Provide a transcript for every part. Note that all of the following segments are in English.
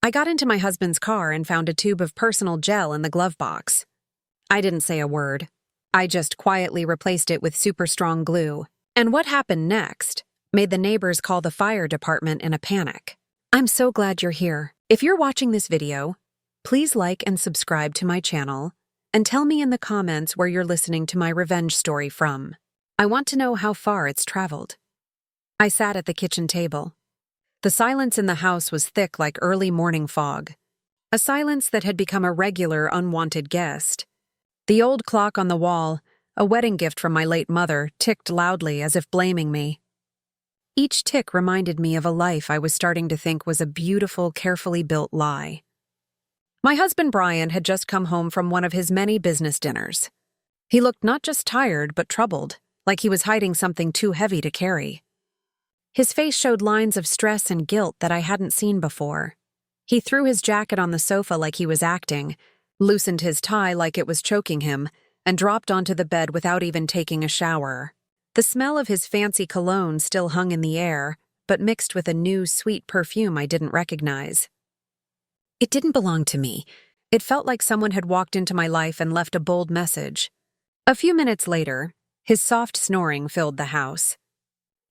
I got into my husband's car and found a tube of personal gel in the glove box. I didn't say a word. I just quietly replaced it with super strong glue. And what happened next made the neighbors call the fire department in a panic. I'm so glad you're here. If you're watching this video, please like and subscribe to my channel and tell me in the comments where you're listening to my revenge story from. I want to know how far it's traveled. I sat at the kitchen table. The silence in the house was thick like early morning fog, a silence that had become a regular, unwanted guest. The old clock on the wall, a wedding gift from my late mother, ticked loudly as if blaming me. Each tick reminded me of a life I was starting to think was a beautiful, carefully built lie. My husband Brian had just come home from one of his many business dinners. He looked not just tired but troubled, like he was hiding something too heavy to carry. His face showed lines of stress and guilt that I hadn't seen before. He threw his jacket on the sofa like he was acting, loosened his tie like it was choking him, and dropped onto the bed without even taking a shower. The smell of his fancy cologne still hung in the air, but mixed with a new, sweet perfume I didn't recognize. It didn't belong to me. It felt like someone had walked into my life and left a bold message. A few minutes later, his soft snoring filled the house.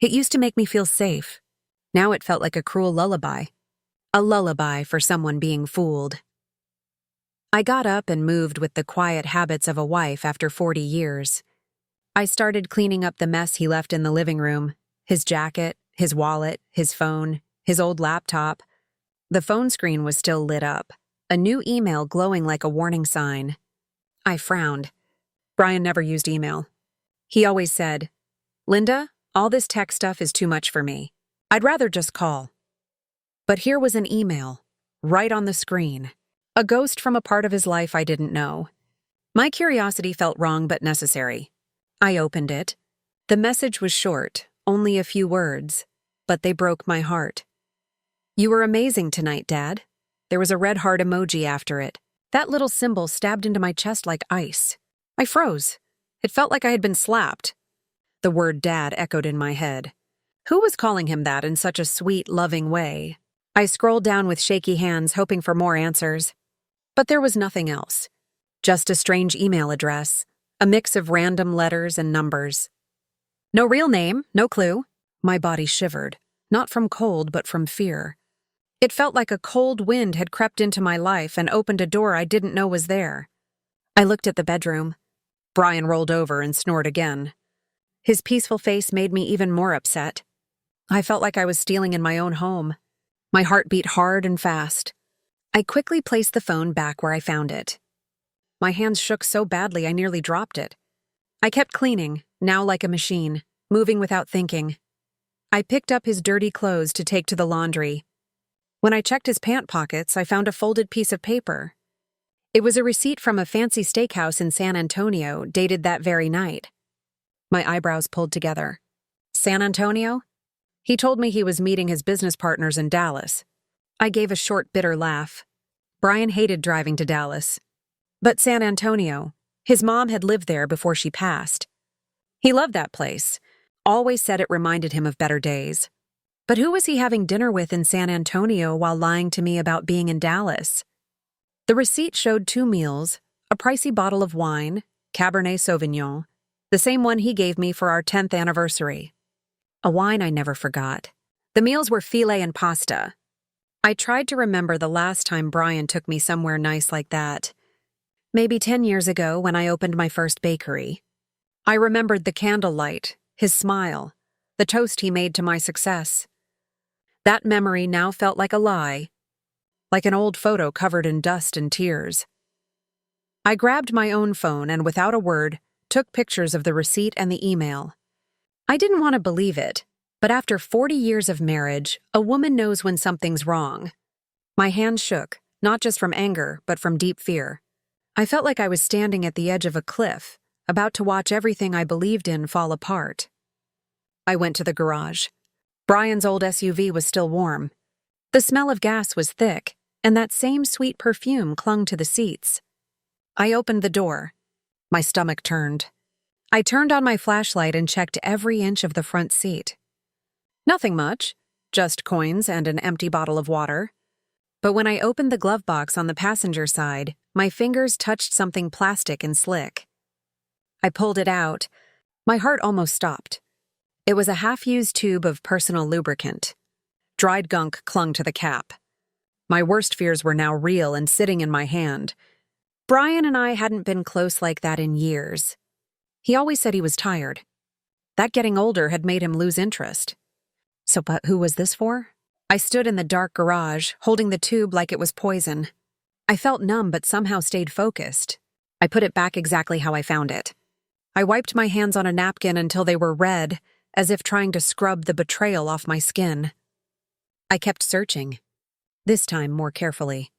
It used to make me feel safe. Now it felt like a cruel lullaby. A lullaby for someone being fooled. I got up and moved with the quiet habits of a wife after 40 years. I started cleaning up the mess he left in the living room. His jacket, his wallet, his phone, his old laptop. The phone screen was still lit up, a new email glowing like a warning sign. I frowned. Brian never used email. He always said, "Linda, all this tech stuff is too much for me. I'd rather just call." But here was an email, right on the screen. A ghost from a part of his life I didn't know. My curiosity felt wrong but necessary. I opened it. The message was short, only a few words, but they broke my heart. "You were amazing tonight, Dad." There was a red heart emoji after it. That little symbol stabbed into my chest like ice. I froze. It felt like I had been slapped. The word Dad echoed in my head. Who was calling him that in such a sweet, loving way? I scrolled down with shaky hands, hoping for more answers. But there was nothing else. Just a strange email address, a mix of random letters and numbers. No real name, no clue. My body shivered, not from cold but from fear. It felt like a cold wind had crept into my life and opened a door I didn't know was there. I looked at the bedroom. Brian rolled over and snored again. His peaceful face made me even more upset. I felt like I was stealing in my own home. My heart beat hard and fast. I quickly placed the phone back where I found it. My hands shook so badly I nearly dropped it. I kept cleaning, now like a machine, moving without thinking. I picked up his dirty clothes to take to the laundry. When I checked his pant pockets, I found a folded piece of paper. It was a receipt from a fancy steakhouse in San Antonio, dated that very night. My eyebrows pulled together. San Antonio? He told me he was meeting his business partners in Dallas. I gave a short, bitter laugh. Brian hated driving to Dallas. But San Antonio, his mom had lived there before she passed. He loved that place, always said it reminded him of better days. But who was he having dinner with in San Antonio while lying to me about being in Dallas? The receipt showed 2 meals, a pricey bottle of wine, Cabernet Sauvignon, the same one he gave me for our 10th anniversary. A wine I never forgot. The meals were filet and pasta. I tried to remember the last time Brian took me somewhere nice like that. Maybe 10 years ago when I opened my first bakery. I remembered the candlelight, his smile, the toast he made to my success. That memory now felt like a lie, like an old photo covered in dust and tears. I grabbed my own phone and without a word, took pictures of the receipt and the email. I didn't want to believe it, but after 40 years of marriage, a woman knows when something's wrong. My hands shook, not just from anger, but from deep fear. I felt like I was standing at the edge of a cliff, about to watch everything I believed in fall apart. I went to the garage. Brian's old SUV was still warm. The smell of gas was thick, and that same sweet perfume clung to the seats. I opened the door. My stomach turned. I turned on my flashlight and checked every inch of the front seat. Nothing much, just coins and an empty bottle of water. But when I opened the glove box on the passenger side, my fingers touched something plastic and slick. I pulled it out. My heart almost stopped. It was a half-used tube of personal lubricant. Dried gunk clung to the cap. My worst fears were now real and sitting in my hand. Brian and I hadn't been close like that in years. He always said he was tired. That getting older had made him lose interest. But who was this for? I stood in the dark garage, holding the tube like it was poison. I felt numb but somehow stayed focused. I put it back exactly how I found it. I wiped my hands on a napkin until they were red, as if trying to scrub the betrayal off my skin. I kept searching, this time more carefully.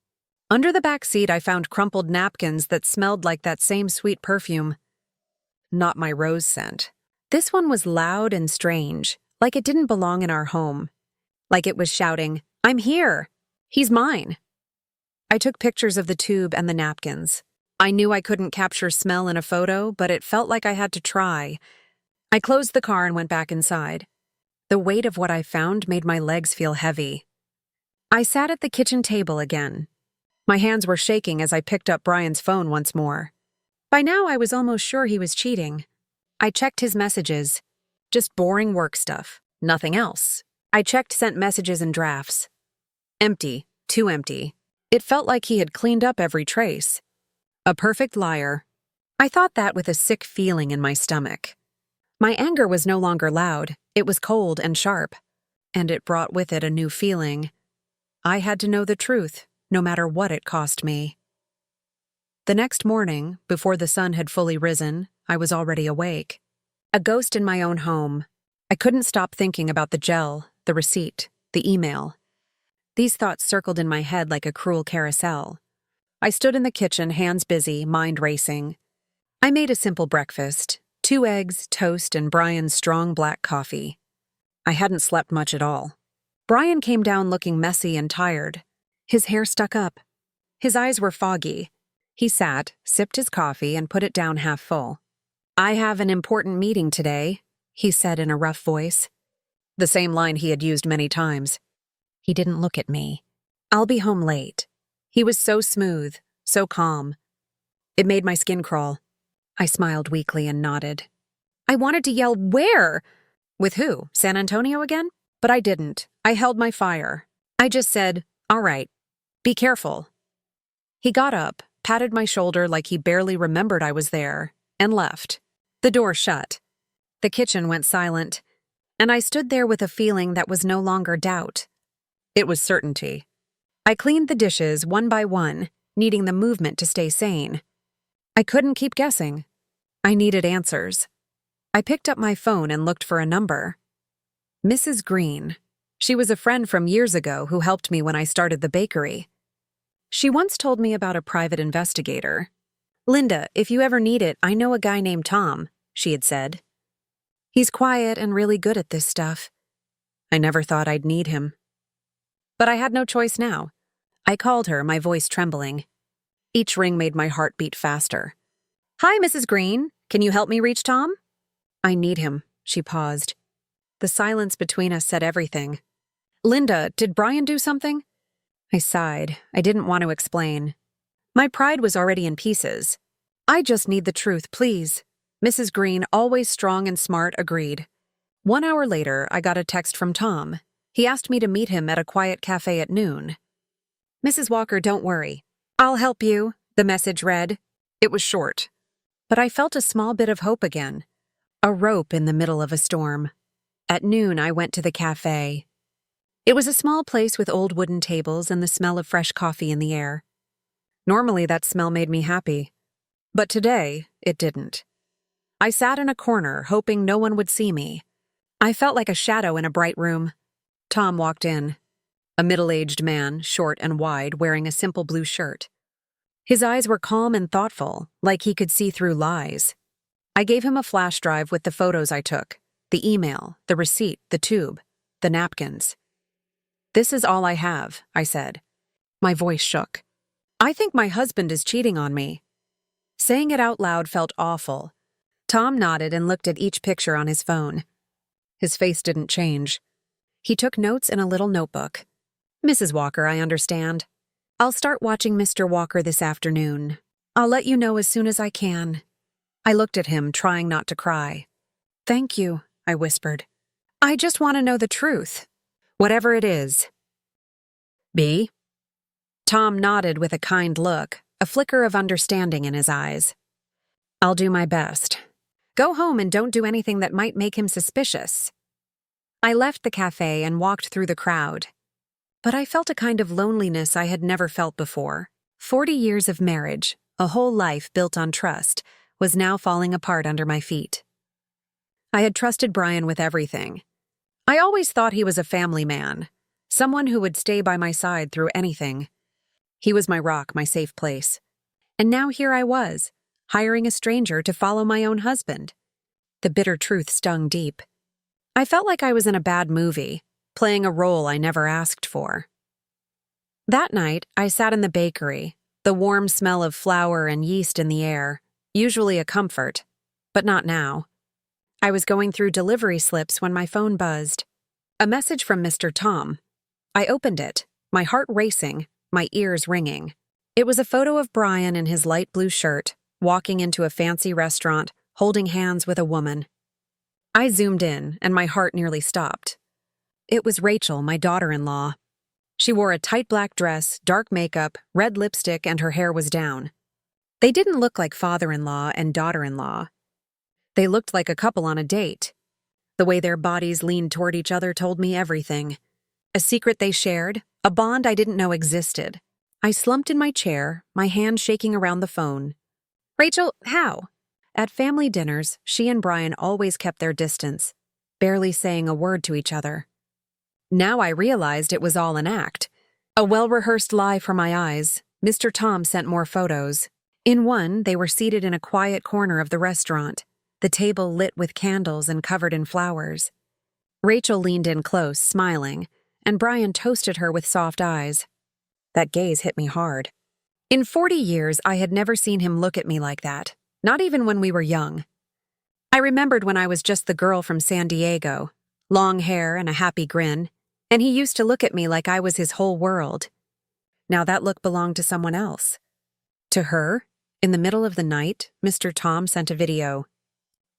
Under the back seat, I found crumpled napkins that smelled like that same sweet perfume. Not my rose scent. This one was loud and strange, like it didn't belong in our home. Like it was shouting, "I'm here! He's mine!" I took pictures of the tube and the napkins. I knew I couldn't capture smell in a photo, but it felt like I had to try. I closed the car and went back inside. The weight of what I found made my legs feel heavy. I sat at the kitchen table again. My hands were shaking as I picked up Brian's phone once more. By now, I was almost sure he was cheating. I checked his messages. Just boring work stuff. Nothing else. I checked sent messages and drafts. Empty. Too empty. It felt like he had cleaned up every trace. A perfect liar. I thought that with a sick feeling in my stomach. My anger was no longer loud. It was cold and sharp. And it brought with it a new feeling. I had to know the truth, no matter what it cost me. The next morning, before the sun had fully risen, I was already awake. A ghost in my own home. I couldn't stop thinking about the gel, the receipt, the email. These thoughts circled in my head like a cruel carousel. I stood in the kitchen, hands busy, mind racing. I made a simple breakfast, 2 eggs, toast, and Brian's strong black coffee. I hadn't slept much at all. Brian came down looking messy and tired. His hair stuck up. His eyes were foggy. He sat, sipped his coffee, and put it down half full. "I have an important meeting today," he said in a rough voice. The same line he had used many times. He didn't look at me. "I'll be home late." He was so smooth, so calm. It made my skin crawl. I smiled weakly and nodded. I wanted to yell, "Where?" With who? San Antonio again? But I didn't. I held my fire. I just said, "All right, be careful." He got up, patted my shoulder like he barely remembered I was there, and left. The door shut. The kitchen went silent, and I stood there with a feeling that was no longer doubt. It was certainty. I cleaned the dishes one by one, needing the movement to stay sane. I couldn't keep guessing. I needed answers. I picked up my phone and looked for a number. Mrs. Green. She was a friend from years ago who helped me when I started the bakery. She once told me about a private investigator. "Linda, if you ever need it, I know a guy named Tom," she had said. "He's quiet and really good at this stuff." I never thought I'd need him. But I had no choice now. I called her, my voice trembling. Each ring made my heart beat faster. "Hi, Mrs. Green. Can you help me reach Tom?" "I need him," she paused. The silence between us said everything. "Linda, did Brian do something?" I sighed. I didn't want to explain. My pride was already in pieces. "I just need the truth, please." Mrs. Green, always strong and smart, agreed. 1 hour later, I got a text from Tom. He asked me to meet him at a quiet cafe at noon. "Mrs. Walker, don't worry. I'll help you," the message read. It was short. But I felt a small bit of hope again. A rope in the middle of a storm. At noon, I went to the cafe. It was a small place with old wooden tables and the smell of fresh coffee in the air. Normally, that smell made me happy. But today, it didn't. I sat in a corner, hoping no one would see me. I felt like a shadow in a bright room. Tom walked in. A middle-aged man, short and wide, wearing a simple blue shirt. His eyes were calm and thoughtful, like he could see through lies. I gave him a flash drive with the photos I took, the email, the receipt, the tube, the napkins. "This is all I have," I said. My voice shook. "I think my husband is cheating on me." Saying it out loud felt awful. Tom nodded and looked at each picture on his phone. His face didn't change. He took notes in a little notebook. "Mrs. Walker, I understand. I'll start watching Mr. Walker this afternoon. I'll let you know as soon as I can. I looked at him, trying not to cry. Thank you, I whispered. I just want to know the truth. Whatever it is. B? Tom nodded with a kind look, a flicker of understanding in his eyes. I'll do my best. Go home and don't do anything that might make him suspicious. I left the cafe and walked through the crowd. But I felt a kind of loneliness I had never felt before. 40 years of marriage, a whole life built on trust, was now falling apart under my feet. I had trusted Brian with everything. I always thought he was a family man, someone who would stay by my side through anything. He was my rock, my safe place. And now here I was, hiring a stranger to follow my own husband. The bitter truth stung deep. I felt like I was in a bad movie, playing a role I never asked for. That night, I sat in the bakery, the warm smell of flour and yeast in the air, usually a comfort, but not now. I was going through delivery slips when my phone buzzed. A message from Mr. Tom. I opened it, my heart racing, my ears ringing. It was a photo of Brian in his light blue shirt, walking into a fancy restaurant, holding hands with a woman. I zoomed in, and my heart nearly stopped. It was Rachel, my daughter-in-law. She wore a tight black dress, dark makeup, red lipstick, and her hair was down. They didn't look like father-in-law and daughter-in-law. They looked like a couple on a date. The way their bodies leaned toward each other told me everything. A secret they shared, a bond I didn't know existed. I slumped in my chair, my hand shaking around the phone. Rachel, how? At family dinners, she and Brian always kept their distance, barely saying a word to each other. Now I realized it was all an act. A well-rehearsed lie for my eyes. Mr. Tom sent more photos. In one, they were seated in a quiet corner of the restaurant, the table lit with candles and covered in flowers. Rachel leaned in close, smiling, and Brian toasted her with soft eyes. That gaze hit me hard. In 40 years, I had never seen him look at me like that, not even when we were young. I remembered when I was just the girl from San Diego, long hair and a happy grin, and he used to look at me like I was his whole world. Now that look belonged to someone else. To her, in the middle of the night, Mr. Tom sent a video.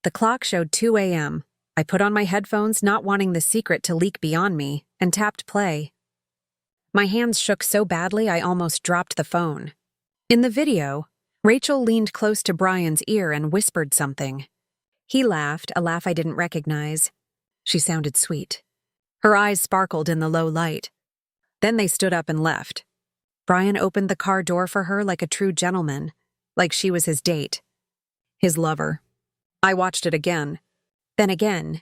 The clock showed 2 a.m. I put on my headphones, not wanting the secret to leak beyond me, and tapped play. My hands shook so badly I almost dropped the phone. In the video, Rachel leaned close to Brian's ear and whispered something. He laughed, a laugh I didn't recognize. She sounded sweet. Her eyes sparkled in the low light. Then they stood up and left. Brian opened the car door for her like a true gentleman, like she was his date. His lover. I watched it again. Then again.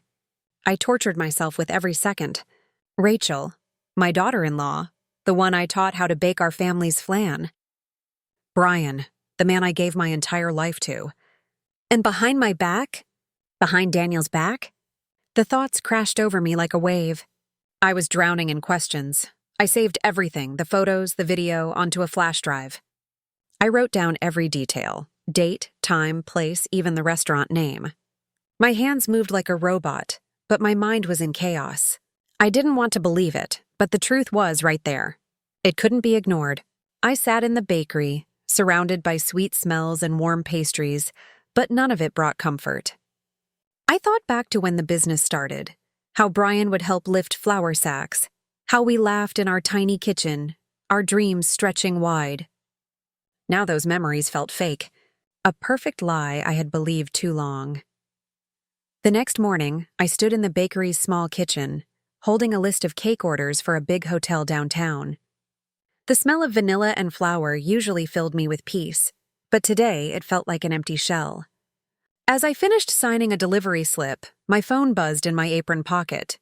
I tortured myself with every second. Rachel, my daughter-in-law, the one I taught how to bake our family's flan. Brian, the man I gave my entire life to. And behind my back? Behind Daniel's back? The thoughts crashed over me like a wave. I was drowning in questions. I saved everything, the photos, the video, onto a flash drive. I wrote down every detail, date, time, place, even the restaurant name. My hands moved like a robot, but my mind was in chaos. I didn't want to believe it, but the truth was right there. It couldn't be ignored. I sat in the bakery, surrounded by sweet smells and warm pastries, but none of it brought comfort. I thought back to when the business started, how Brian would help lift flour sacks, how we laughed in our tiny kitchen, our dreams stretching wide. Now those memories felt fake, a perfect lie I had believed too long. The next morning, I stood in the bakery's small kitchen, holding a list of cake orders for a big hotel downtown. The smell of vanilla and flour usually filled me with peace, but today it felt like an empty shell. As I finished signing a delivery slip, my phone buzzed in my apron pocket.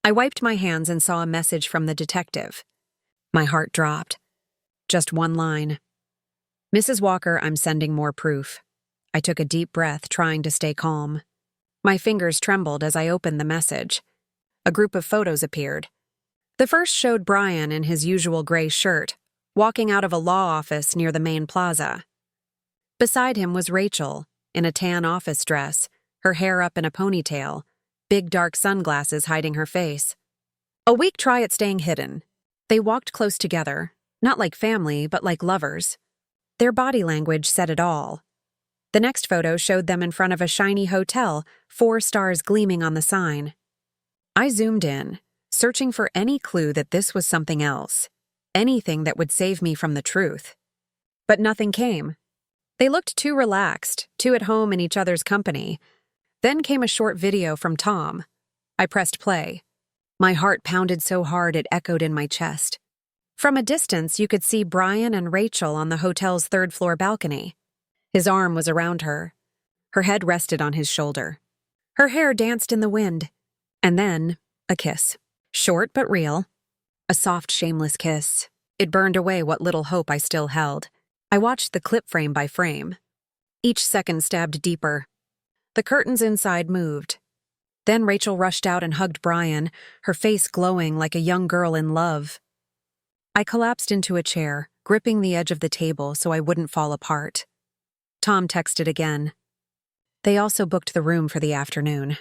I wiped my hands and saw a message from the detective. My heart dropped. Just one line. Mrs. Walker, I'm sending more proof. I took a deep breath, trying to stay calm. My fingers trembled as I opened the message. A group of photos appeared. The first showed Brian in his usual gray shirt, walking out of a law office near the main plaza. Beside him was Rachel, in a tan office dress, her hair up in a ponytail, big dark sunglasses hiding her face. A weak try at staying hidden. They walked close together, Not like family, but like lovers. Their body language said it all. The next photo showed them in front of a shiny hotel, 4 stars gleaming on the sign. I zoomed in, searching for any clue that this was something else, anything that would save me from the truth. But nothing came. They looked too relaxed, too at home in each other's company. Then came a short video from Tom. I pressed play. My heart pounded so hard it echoed in my chest. From a distance, you could see Brian and Rachel on the hotel's 3rd-floor balcony. His arm was around her. Her head rested on his shoulder. Her hair danced in the wind. And then, a kiss. Short but real. A soft, shameless kiss. It burned away what little hope I still held. I watched the clip frame by frame. Each second stabbed deeper. The curtains inside moved. Then Rachel rushed out and hugged Brian, her face glowing like a young girl in love. I collapsed into a chair, gripping the edge of the table so I wouldn't fall apart. Tom texted again. They also booked the room for the afternoon.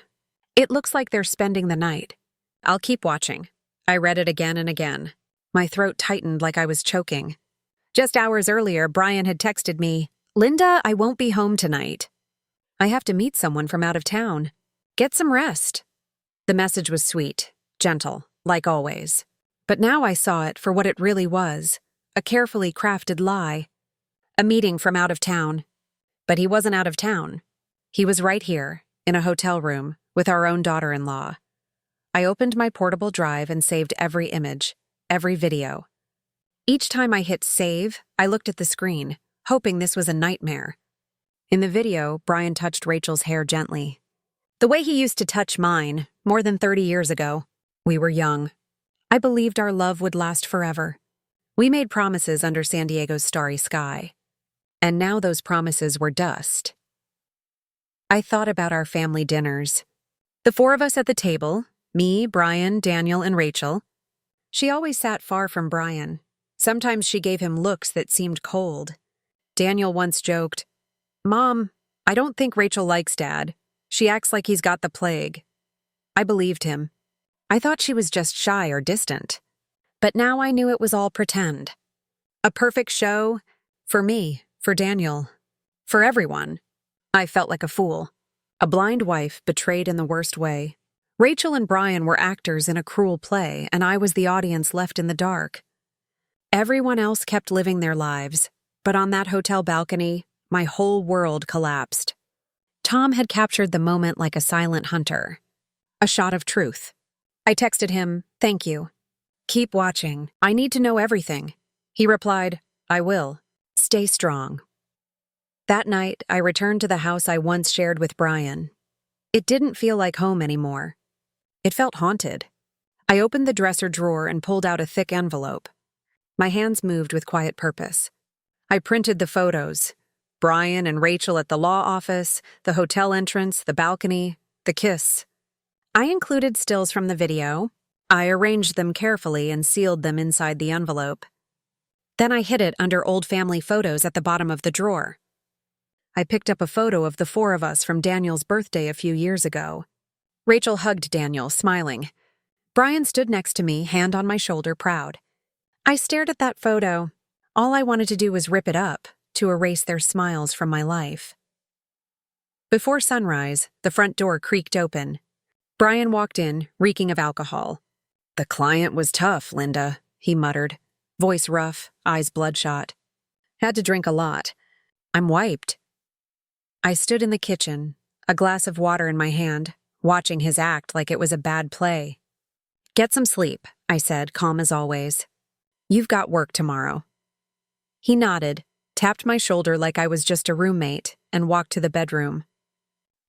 It looks like they're spending the night. I'll keep watching. I read it again and again. My throat tightened like I was choking. Just hours earlier, Brian had texted me, "Linda, I won't be home tonight. I have to meet someone from out of town. Get some rest." The message was sweet, gentle, like always. But now I saw it for what it really was, a carefully crafted lie. A meeting from out of town. But he wasn't out of town. He was right here, in a hotel room, with our own daughter-in-law. I opened my portable drive and saved every image, every video. Each time I hit save, I looked at the screen, hoping this was a nightmare. In the video, Brian touched Rachel's hair gently. The way he used to touch mine, more than 30 years ago. We were young. I believed our love would last forever. We made promises under San Diego's starry sky. And now those promises were dust. I thought about our family dinners. The 4 of us at the table, me, Brian, Daniel, and Rachel. She always sat far from Brian. Sometimes she gave him looks that seemed cold. Daniel once joked, "Mom, I don't think Rachel likes Dad. She acts like he's got the plague." I believed him. I thought she was just shy or distant. But now I knew it was all pretend. A perfect show for me, for Daniel, for everyone. I felt like a fool. A blind wife betrayed in the worst way. Rachel and Brian were actors in a cruel play, and I was the audience left in the dark. Everyone else kept living their lives, but on that hotel balcony, my whole world collapsed. Tom had captured the moment like a silent hunter. A shot of truth. I texted him, "Thank you. Keep watching. I need to know everything." He replied, "I will. Stay strong." That night, I returned to the house I once shared with Brian. It didn't feel like home anymore. It felt haunted. I opened the dresser drawer and pulled out a thick envelope. My hands moved with quiet purpose. I printed the photos. Brian and Rachel at the law office, the hotel entrance, the balcony, the kiss. I included stills from the video. I arranged them carefully and sealed them inside the envelope. Then I hid it under old family photos at the bottom of the drawer. I picked up a photo of the 4 of us from Daniel's birthday a few years ago. Rachel hugged Daniel, smiling. Brian stood next to me, hand on my shoulder, proud. I stared at that photo. All I wanted to do was rip it up, to erase their smiles from my life. Before sunrise, the front door creaked open. Brian walked in, reeking of alcohol. "The client was tough, Linda," he muttered, voice rough, eyes bloodshot. "Had to drink a lot. I'm wiped." I stood in the kitchen, a glass of water in my hand, watching his act like it was a bad play. "Get some sleep," I said, calm as always. "You've got work tomorrow." He nodded, tapped my shoulder like I was just a roommate, and walked to the bedroom.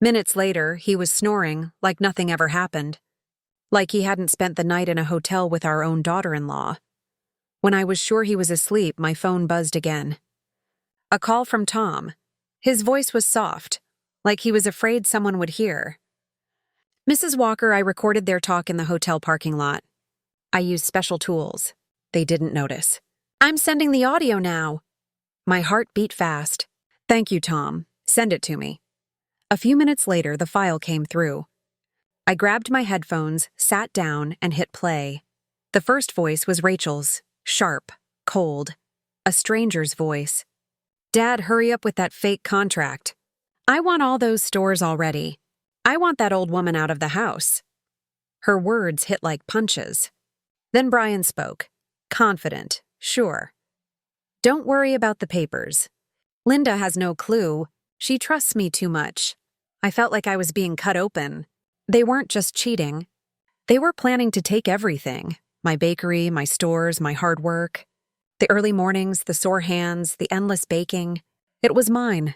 Minutes later, he was snoring like nothing ever happened, like he hadn't spent the night in a hotel with our own daughter-in-law. When I was sure he was asleep, my phone buzzed again. A call from Tom. His voice was soft, like he was afraid someone would hear. "Mrs. Walker, I recorded their talk in the hotel parking lot. I used special tools. They didn't notice. I'm sending the audio now." My heart beat fast. "Thank you, Tom. Send it to me." A few minutes later, the file came through. I grabbed my headphones, sat down, and hit play. The first voice was Rachel's, sharp, Cold. A stranger's voice. Dad, hurry up with that fake contract. I want all those stores already. I want that old woman out of the house. Her words hit like punches. Then Brian spoke. Confident, sure. Don't worry about the papers. Linda has no clue. She trusts me too much. I felt like I was being cut open. They weren't just cheating. They were planning to take everything. My bakery, my stores, my hard work. The early mornings, the sore hands, the endless baking. It was mine.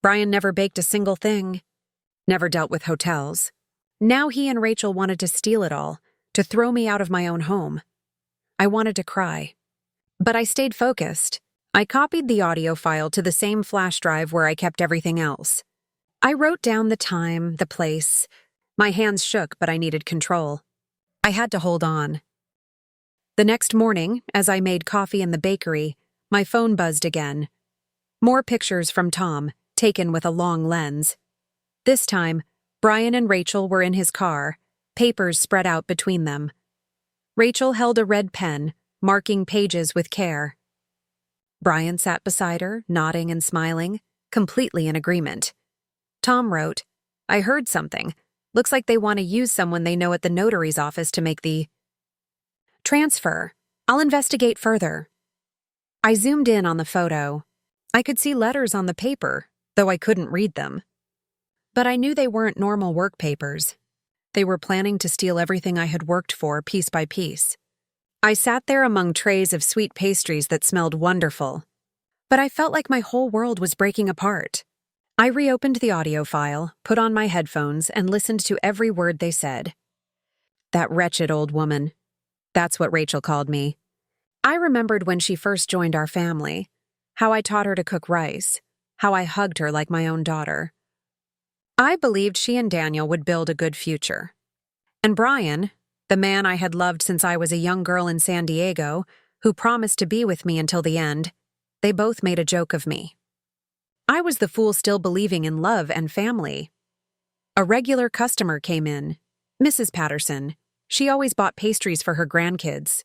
Brian never baked a single thing. Never dealt with hotels. Now he and Rachel wanted to steal it all, to throw me out of my own home. I wanted to cry. But I stayed focused. I copied the audio file to the same flash drive where I kept everything else. I wrote down the time, the place. My hands shook, but I needed control. I had to hold on. The next morning, as I made coffee in the bakery, my phone buzzed again. More pictures from Tom, taken with a long lens. This time, Brian and Rachel were in his car, papers spread out between them. Rachel held a red pen, marking pages with care. Brian sat beside her, nodding and smiling, completely in agreement. Tom wrote, I heard something. Looks like they want to use someone they know at the notary's office to make the transfer. I'll investigate further. I zoomed in on the photo. I could see letters on the paper, though I couldn't read them. But I knew they weren't normal work papers. They were planning to steal everything I had worked for piece by piece. I sat there among trays of sweet pastries that smelled wonderful. But I felt like my whole world was breaking apart. I reopened the audio file, put on my headphones, and listened to every word they said. That wretched old woman. That's what Rachel called me. I remembered when she first joined our family, how I taught her to cook rice, how I hugged her like my own daughter. I believed she and Daniel would build a good future. And Brian, the man I had loved since I was a young girl in San Diego, who promised to be with me until the end, they both made a joke of me. I was the fool still believing in love and family. A regular customer came in, Mrs. Patterson. She always bought pastries for her grandkids.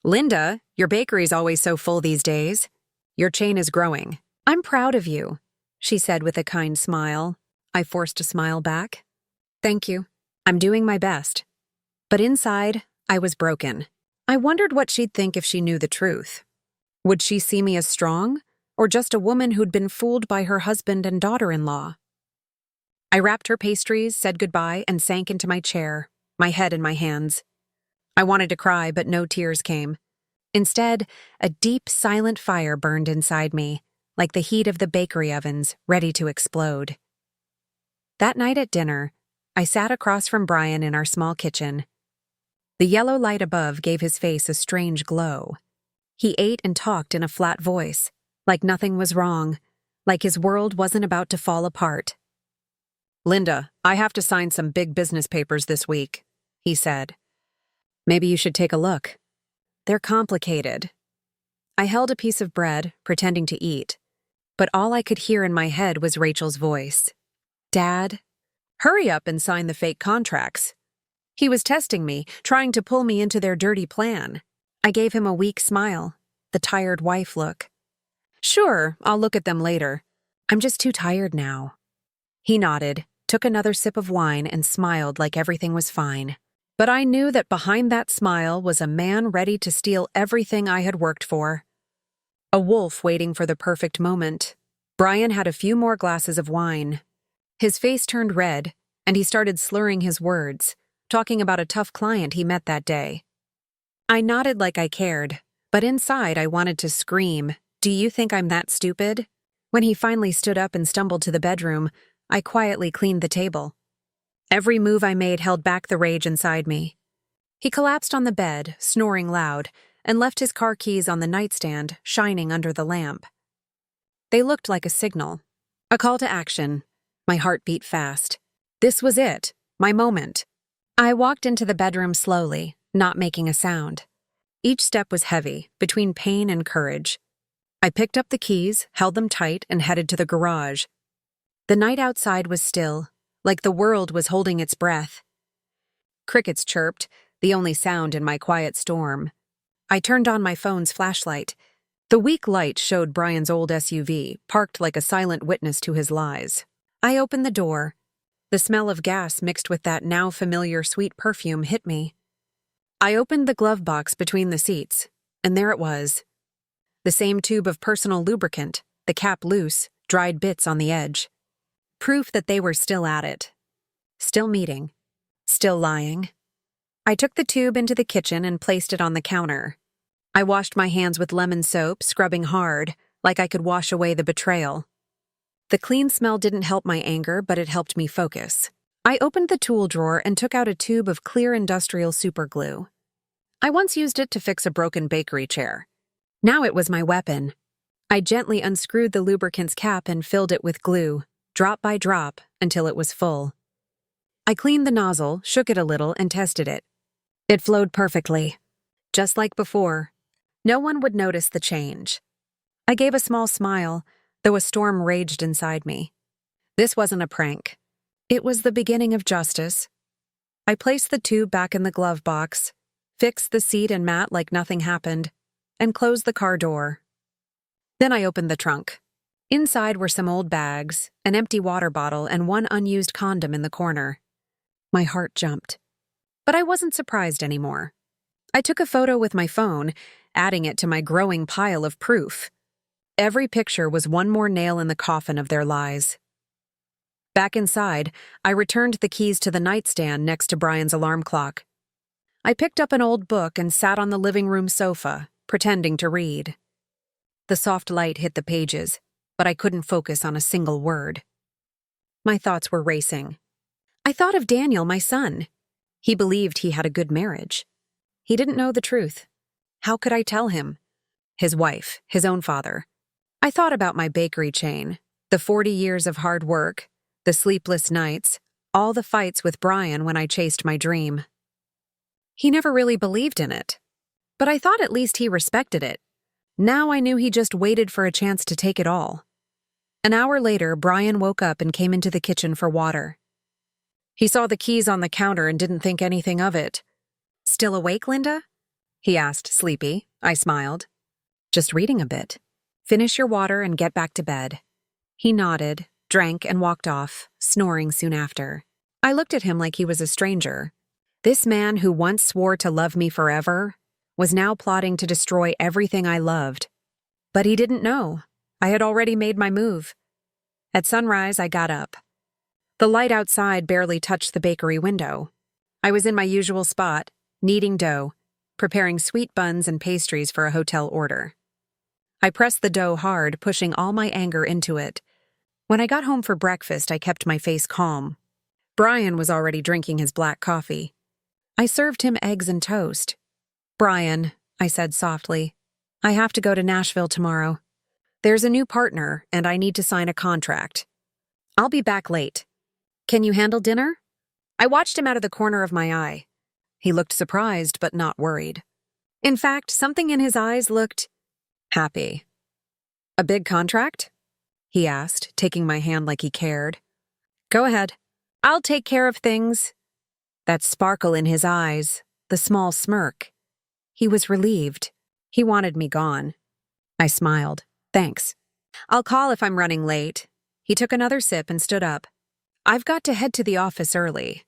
Linda, your bakery's always so full these days. Your chain is growing. I'm proud of you, she said with a kind smile. I forced a smile back. Thank you. I'm doing my best. But inside, I was broken. I wondered what she'd think if she knew the truth. Would she see me as strong, or just a woman who'd been fooled by her husband and daughter-in-law? I wrapped her pastries, said goodbye, and sank into my chair, my head in my hands. I wanted to cry, but no tears came. Instead, a deep, silent fire burned inside me, like the heat of the bakery ovens, ready to explode. That night at dinner, I sat across from Brian in our small kitchen. The yellow light above gave his face a strange glow. He ate and talked in a flat voice, like nothing was wrong, like his world wasn't about to fall apart. Linda, I have to sign some big business papers this week, he said. Maybe you should take a look. They're complicated. I held a piece of bread, pretending to eat, but all I could hear in my head was Rachel's voice. Dad, hurry up and sign the fake contracts. He was testing me, trying to pull me into their dirty plan. I gave him a weak smile, the tired wife look. Sure, I'll look at them later. I'm just too tired now. He nodded, took another sip of wine, and smiled like everything was fine. But I knew that behind that smile was a man ready to steal everything I had worked for. A wolf waiting for the perfect moment. Brian had a few more glasses of wine. His face turned red, and he started slurring his words, talking about a tough client he met that day. I nodded like I cared, but inside I wanted to scream, "Do you think I'm that stupid?" When he finally stood up and stumbled to the bedroom, I quietly cleaned the table. Every move I made held back the rage inside me. He collapsed on the bed, snoring loud, and left his car keys on the nightstand, shining under the lamp. They looked like a signal, a call to action. My heart beat fast. This was it, my moment. I walked into the bedroom slowly, not making a sound. Each step was heavy, between pain and courage. I picked up the keys, held them tight, and headed to the garage. The night outside was still, like the world was holding its breath. Crickets chirped, the only sound in my quiet storm. I turned on my phone's flashlight. The weak light showed Brian's old SUV, parked like a silent witness to his lies. I opened the door. The smell of gas mixed with that now familiar sweet perfume hit me. I opened the glove box between the seats, and there it was. The same tube of personal lubricant, the cap loose, dried bits on the edge. Proof that they were still at it. Still meeting. Still lying. I took the tube into the kitchen and placed it on the counter. I washed my hands with lemon soap, scrubbing hard, like I could wash away the betrayal. The clean smell didn't help my anger, but it helped me focus. I opened the tool drawer and took out a tube of clear industrial superglue. I once used it to fix a broken bakery chair. Now it was my weapon. I gently unscrewed the lubricant's cap and filled it with glue, drop by drop, until it was full. I cleaned the nozzle, shook it a little, and tested it. It flowed perfectly. Just like before. No one would notice the change. I gave a small smile, though a storm raged inside me. This wasn't a prank. It was the beginning of justice. I placed the tube back in the glove box, fixed the seat and mat like nothing happened, and closed the car door. Then I opened the trunk. Inside were some old bags, an empty water bottle, and one unused condom in the corner. My heart jumped. But I wasn't surprised anymore. I took a photo with my phone, adding it to my growing pile of proof. Every picture was one more nail in the coffin of their lies. Back inside, I returned the keys to the nightstand next to Brian's alarm clock. I picked up an old book and sat on the living room sofa, pretending to read. The soft light hit the pages, but I couldn't focus on a single word. My thoughts were racing. I thought of Daniel, my son. He believed he had a good marriage. He didn't know the truth. How could I tell him? His wife, his own father. I thought about my bakery chain, the 40 years of hard work, the sleepless nights, all the fights with Brian when I chased my dream. He never really believed in it, but I thought at least he respected it. Now I knew he just waited for a chance to take it all. An hour later, Brian woke up and came into the kitchen for water. He saw the keys on the counter and didn't think anything of it. "Still awake, Linda?" he asked, sleepy. I smiled. "Just reading a bit. Finish your water and get back to bed." He nodded, drank, and walked off, snoring soon after. I looked at him like he was a stranger. This man who once swore to love me forever was now plotting to destroy everything I loved. But he didn't know. I had already made my move. At sunrise, I got up. The light outside barely touched the bakery window. I was in my usual spot, kneading dough, preparing sweet buns and pastries for a hotel order. I pressed the dough hard, pushing all my anger into it. When I got home for breakfast, I kept my face calm. Brian was already drinking his black coffee. I served him eggs and toast. "Brian," I said softly, "I have to go to Nashville tomorrow. There's a new partner, and I need to sign a contract. I'll be back late. Can you handle dinner?" I watched him out of the corner of my eye. He looked surprised, but not worried. In fact, something in his eyes looked happy. "A big contract?" he asked, taking my hand like he cared. "Go ahead. I'll take care of things." That sparkle in his eyes, the small smirk. He was relieved. He wanted me gone. I smiled. "Thanks. I'll call if I'm running late." He took another sip and stood up. "I've got to head to the office early."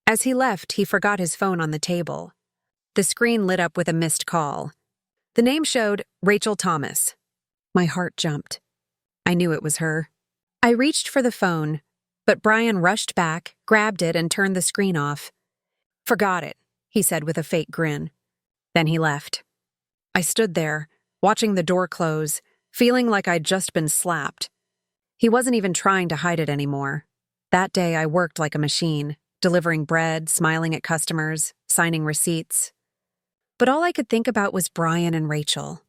As he left, he forgot his phone on the table. The screen lit up with a missed call. The name showed Rachel Thomas. My heart jumped. I knew it was her. I reached for the phone, but Brian rushed back, grabbed it, and turned the screen off. "Forgot it," he said with a fake grin. Then he left. I stood there, watching the door close, feeling like I'd just been slapped. He wasn't even trying to hide it anymore. That day I worked like a machine, delivering bread, smiling at customers, signing receipts. But all I could think about was Brian and Rachel.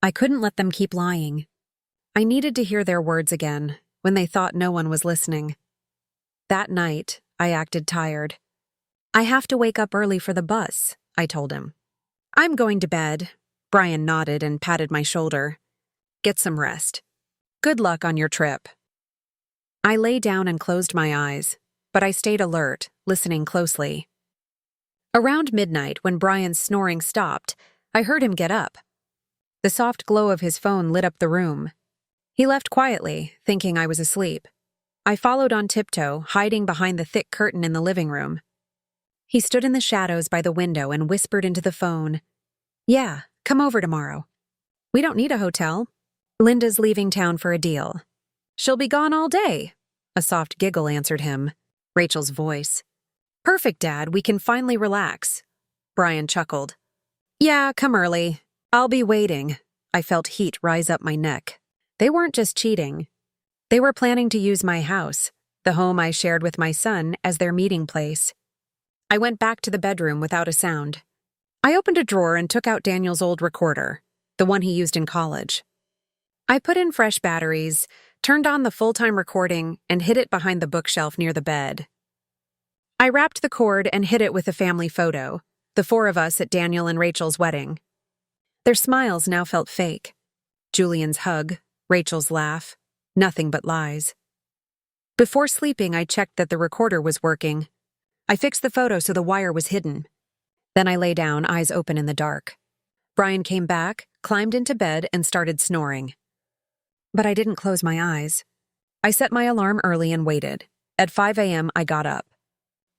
I couldn't let them keep lying. I needed to hear their words again, when they thought no one was listening. That night, I acted tired. "I have to wake up early for the bus," I told him. "I'm going to bed." Brian nodded and patted my shoulder. "Get some rest. Good luck on your trip." I lay down and closed my eyes, but I stayed alert, listening closely. Around midnight, when Brian's snoring stopped, I heard him get up. The soft glow of his phone lit up the room. He left quietly, thinking I was asleep. I followed on tiptoe, hiding behind the thick curtain in the living room. He stood in the shadows by the window and whispered into the phone, "Yeah, come over tomorrow. We don't need a hotel. Linda's leaving town for a deal. She'll be gone all day." A soft giggle answered him. Rachel's voice. "Perfect, Dad. We can finally relax." Brian chuckled. "Yeah, come early. I'll be waiting." I felt heat rise up my neck. They weren't just cheating. They were planning to use my house, the home I shared with my son, as their meeting place. I went back to the bedroom without a sound. I opened a drawer and took out Daniel's old recorder, the one he used in college. I put in fresh batteries, turned on the full-time recording, and hid it behind the bookshelf near the bed. I wrapped the cord and hid it with a family photo, the four of us at Daniel and Rachel's wedding. Their smiles now felt fake. Julian's hug, Rachel's laugh, nothing but lies. Before sleeping, I checked that the recorder was working. I fixed the photo so the wire was hidden. Then I lay down, eyes open in the dark. Brian came back, climbed into bed, and started snoring. But I didn't close my eyes. I set my alarm early and waited. At 5 a.m., I got up.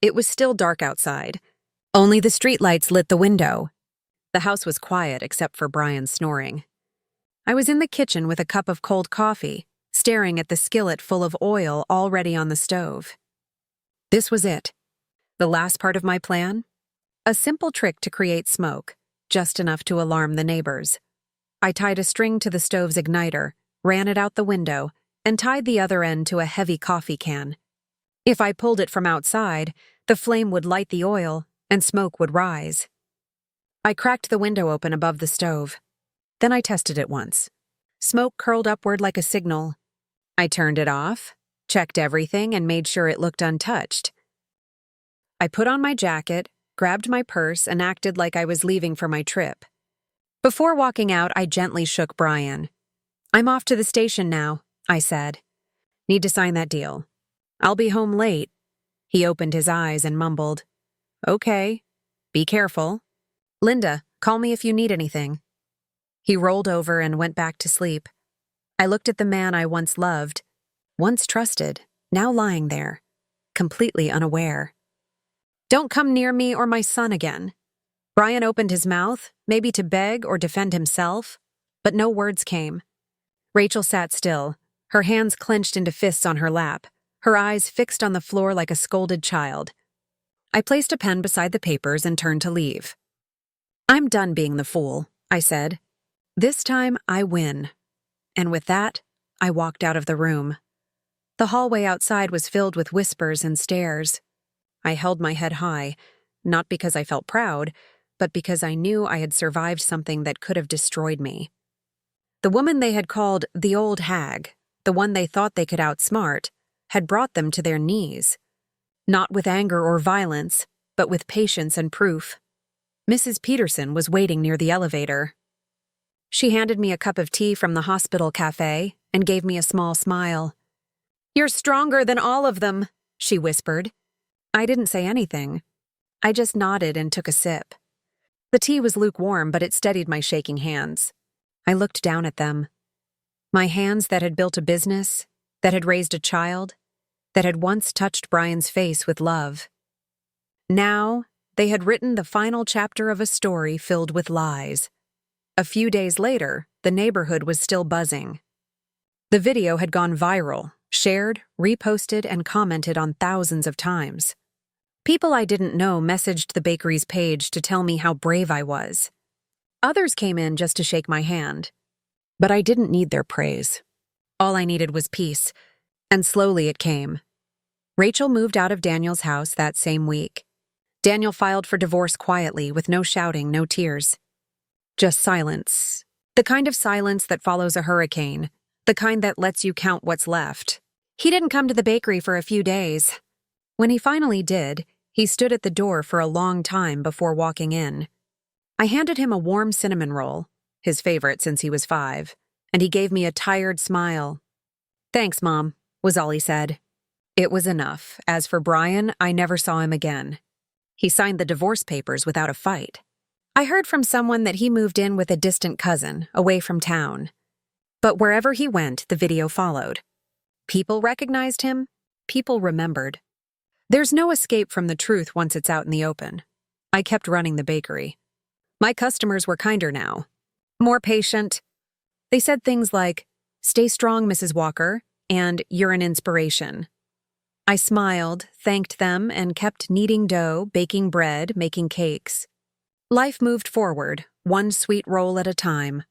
It was still dark outside. Only the streetlights lit the window. The house was quiet except for Brian's snoring. I was in the kitchen with a cup of cold coffee, staring at the skillet full of oil already on the stove. This was it. The last part of my plan? A simple trick to create smoke, just enough to alarm the neighbors. I tied a string to the stove's igniter, ran it out the window, and tied the other end to a heavy coffee can. If I pulled it from outside, the flame would light the oil, and smoke would rise. I cracked the window open above the stove. Then I tested it once. Smoke curled upward like a signal. I turned it off, checked everything, and made sure it looked untouched. I put on my jacket, grabbed my purse, and acted like I was leaving for my trip. Before walking out, I gently shook Brian. "I'm off to the station now," I said. "Need to sign that deal. I'll be home late." He opened his eyes and mumbled, "Okay, be careful. Linda, call me if you need anything." He rolled over and went back to sleep. I looked at the man I once loved, once trusted, now lying there, completely unaware. "Don't come near me or my son again." Brian opened his mouth, maybe to beg or defend himself, but no words came. Rachel sat still, her hands clenched into fists on her lap, her eyes fixed on the floor like a scolded child. I placed a pen beside the papers and turned to leave. "I'm done being the fool," I said. "This time I win." And with that, I walked out of the room. The hallway outside was filled with whispers and stares. I held my head high, not because I felt proud, but because I knew I had survived something that could have destroyed me. The woman they had called the old hag, the one they thought they could outsmart, had brought them to their knees. Not with anger or violence, but with patience and proof. Mrs. Peterson was waiting near the elevator. She handed me a cup of tea from the hospital cafe and gave me a small smile. "You're stronger than all of them," she whispered. I didn't say anything. I just nodded and took a sip. The tea was lukewarm, but it steadied my shaking hands. I looked down at them. My hands that had built a business, that had raised a child, that had once touched Brian's face with love. Now, they had written the final chapter of a story filled with lies. A few days later, the neighborhood was still buzzing. The video had gone viral, shared, reposted, and commented on thousands of times. People I didn't know messaged the bakery's page to tell me how brave I was. Others came in just to shake my hand. But I didn't need their praise. All I needed was peace, and slowly it came. Rachel moved out of Daniel's house that same week. Daniel filed for divorce quietly, with no shouting, no tears. Just silence. The kind of silence that follows a hurricane, the kind that lets you count what's left. He didn't come to the bakery for a few days. When he finally did, he stood at the door for a long time before walking in. I handed him a warm cinnamon roll, his favorite since he was 5, and he gave me a tired smile. "Thanks, Mom," was all he said. It was enough. As for Brian, I never saw him again. He signed the divorce papers without a fight. I heard from someone that he moved in with a distant cousin, away from town. But wherever he went, the video followed. People recognized him. People remembered. There's no escape from the truth once it's out in the open. I kept running the bakery. My customers were kinder now. More patient. They said things like, "Stay strong, Mrs. Walker," and "You're an inspiration." I smiled, thanked them, and kept kneading dough, baking bread, making cakes. Life moved forward, one sweet roll at a time.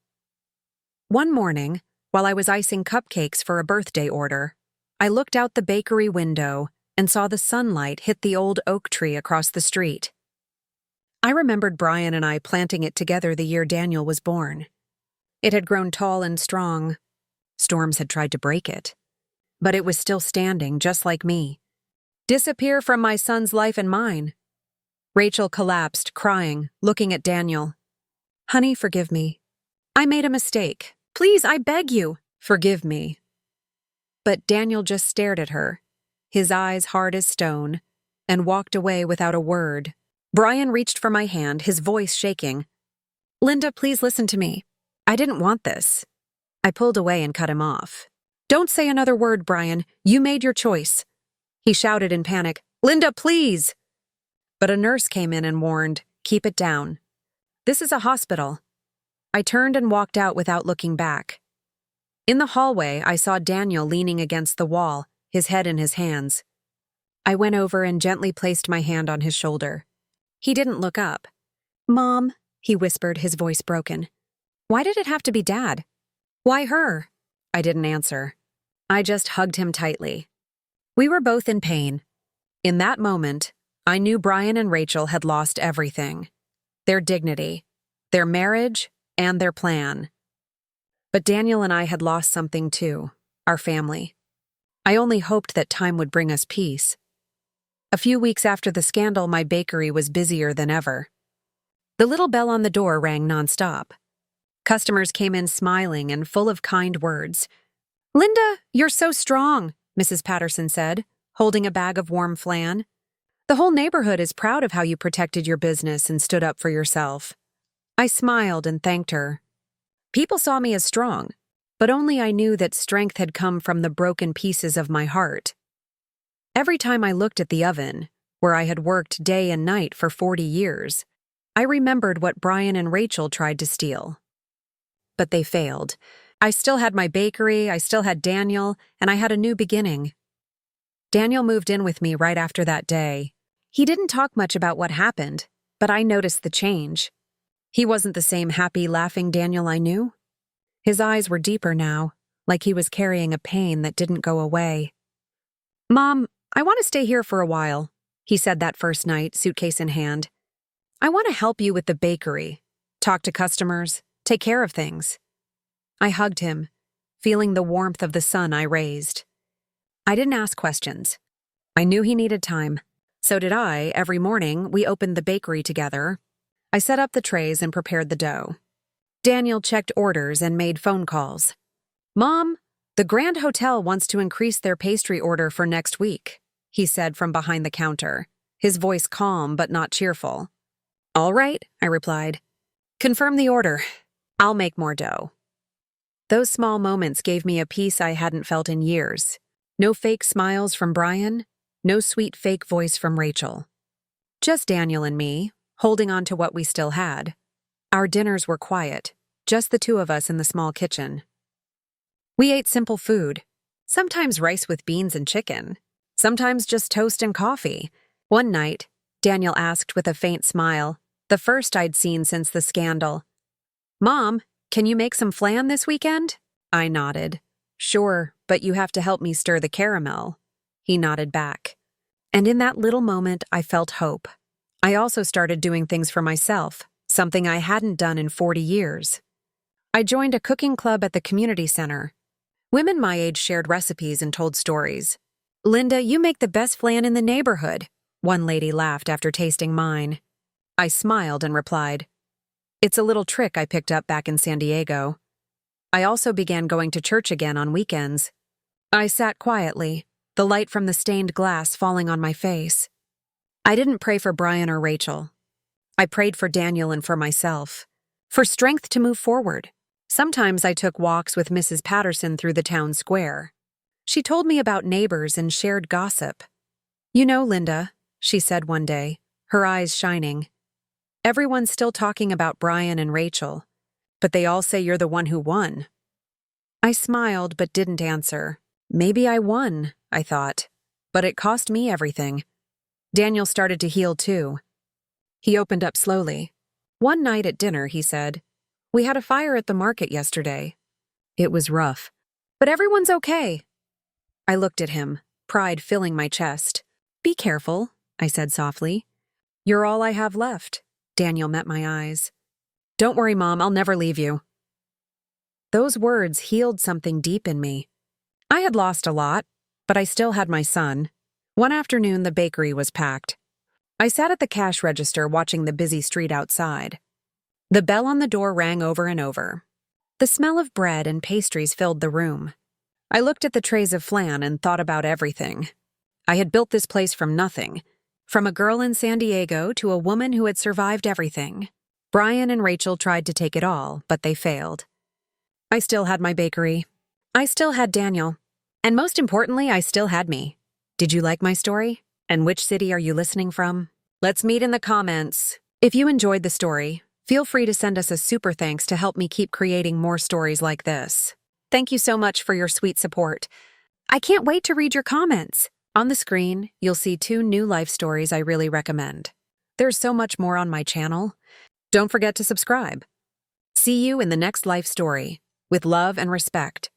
One morning, while I was icing cupcakes for a birthday order, I looked out the bakery window and saw the sunlight hit the old oak tree across the street. I remembered Brian and I planting it together the year Daniel was born. It had grown tall and strong. Storms had tried to break it. But it was still standing, just like me. Disappear from my son's life and mine. Rachel collapsed, crying, looking at Daniel. "Honey, forgive me. I made a mistake. Please, I beg you, forgive me." But Daniel just stared at her, his eyes hard as stone, and walked away without a word. Brian reached for my hand, his voice shaking. "Linda, please listen to me. I didn't want this." I pulled away and cut him off. "Don't say another word, Brian. You made your choice." He shouted in panic, "Linda, please!" But a nurse came in and warned, "Keep it down. This is a hospital." I turned and walked out without looking back. In the hallway, I saw Daniel leaning against the wall, his head in his hands. I went over and gently placed my hand on his shoulder. He didn't look up. "Mom," he whispered, his voice broken. "Why did it have to be Dad? Why her?" I didn't answer. I just hugged him tightly. We were both in pain. In that moment, I knew Brian and Rachel had lost everything. Their dignity, their marriage, and their plan. But Daniel and I had lost something too, our family. I only hoped that time would bring us peace. A few weeks after the scandal, my bakery was busier than ever. The little bell on the door rang nonstop. Customers came in smiling and full of kind words. "Linda, you're so strong," Mrs. Patterson said, holding a bag of warm flan. "The whole neighborhood is proud of how you protected your business and stood up for yourself." I smiled and thanked her. People saw me as strong, but only I knew that strength had come from the broken pieces of my heart. Every time I looked at the oven, where I had worked day and night for 40 years, I remembered what Brian and Rachel tried to steal. But they failed. I still had my bakery, I still had Daniel, and I had a new beginning. Daniel moved in with me right after that day. He didn't talk much about what happened, but I noticed the change. He wasn't the same happy, laughing Daniel I knew. His eyes were deeper now, like he was carrying a pain that didn't go away. "Mom, I want to stay here for a while," he said that first night, suitcase in hand. "I want to help you with the bakery, talk to customers, take care of things." I hugged him, feeling the warmth of the sun I raised. I didn't ask questions. I knew he needed time. So did I. Every morning, we opened the bakery together. I set up the trays and prepared the dough. Daniel checked orders and made phone calls. "Mom, the Grand Hotel wants to increase their pastry order for next week," he said from behind the counter, his voice calm but not cheerful. "All right," I replied. "Confirm the order. I'll make more dough." Those small moments gave me a peace I hadn't felt in years. No fake smiles from Brian, no sweet fake voice from Rachel. Just Daniel and me, holding on to what we still had. Our dinners were quiet, just the two of us in the small kitchen. We ate simple food, sometimes rice with beans and chicken, sometimes just toast and coffee. One night, Daniel asked with a faint smile, the first I'd seen since the scandal, "Mom, can you make some flan this weekend?" I nodded. "Sure, but you have to help me stir the caramel." He nodded back. And in that little moment, I felt hope. I also started doing things for myself, something I hadn't done in 40 years. I joined a cooking club at the community center. Women my age shared recipes and told stories. "Linda, you make the best flan in the neighborhood," one lady laughed after tasting mine. I smiled and replied, "It's a little trick I picked up back in San Diego." I also began going to church again on weekends. I sat quietly, the light from the stained glass falling on my face. I didn't pray for Brian or Rachel. I prayed for Daniel and for myself, for strength to move forward. Sometimes I took walks with Mrs. Patterson through the town square. She told me about neighbors and shared gossip. "You know, Linda," she said one day, her eyes shining, "everyone's still talking about Brian and Rachel, but they all say you're the one who won." I smiled but didn't answer. Maybe I won, I thought, but it cost me everything. Daniel started to heal too. He opened up slowly. One night at dinner, he said, "We had a fire at the market yesterday. It was rough, but everyone's okay." I looked at him, pride filling my chest. "Be careful," I said softly. "You're all I have left." Daniel met my eyes. "Don't worry, Mom, I'll never leave you." Those words healed something deep in me. I had lost a lot, but I still had my son. One afternoon, the bakery was packed. I sat at the cash register watching the busy street outside. The bell on the door rang over and over. The smell of bread and pastries filled the room. I looked at the trays of flan and thought about everything. I had built this place from nothing, from a girl in San Diego to a woman who had survived everything. Brian and Rachel tried to take it all, but they failed. I still had my bakery. I still had Daniel. And most importantly, I still had me. Did you like my story? And which city are you listening from? Let's meet in the comments. If you enjoyed the story, feel free to send us a super thanks to help me keep creating more stories like this. Thank you so much for your sweet support. I can't wait to read your comments. On the screen, you'll see 2 new life stories I really recommend. There's so much more on my channel. Don't forget to subscribe. See you in the next life story. With love and respect.